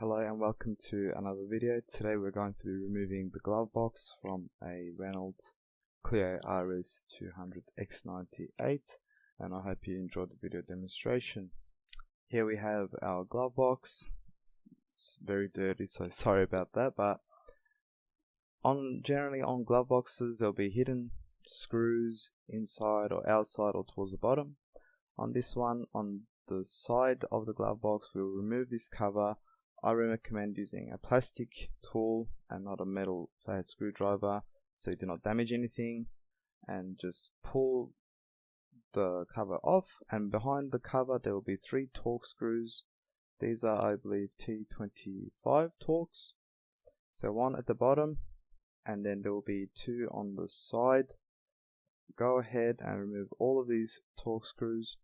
Hello and welcome to another video. Today we're going to be removing the glove box from a Renault Clio RS 200X98, and I hope you enjoyed the video demonstration. Here we have our glove box. It's very dirty, so sorry about that, but generally on glove boxes there'll be hidden screws inside or outside or towards the bottom. On this one, on the side of the glove box, we'll remove this cover. I recommend using a plastic tool and not a metal flathead screwdriver so you do not damage anything, and just pull the cover off, and behind the cover there will be 3 Torx screws. These are, I believe, T25 Torx. So 1 at the bottom and then there will be 2 on the side. Go ahead and remove all of these Torx screws.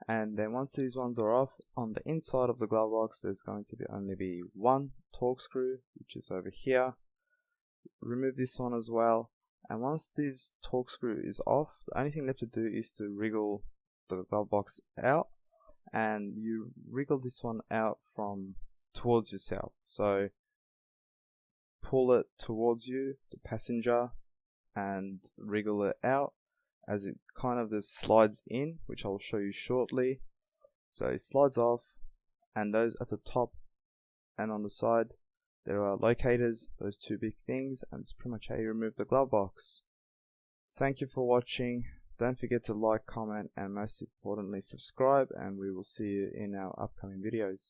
And then once these ones are off, on the inside of the glove box there's going to only be 1 Torx screw, which is over here. Remove this one as well, and once this Torx screw is off, the only thing left to do is to wriggle the glove box out, and you wriggle this one out from towards yourself. So pull it towards you, the passenger, and wriggle it out as it kind of just slides in, which I'll show you shortly. So it slides off, and those at the top and on the side there are locators, those 2 big things, and it's pretty much how you remove the glove box. Thank you for watching. Don't forget to like, comment, and most importantly subscribe, and we will see you in our upcoming videos.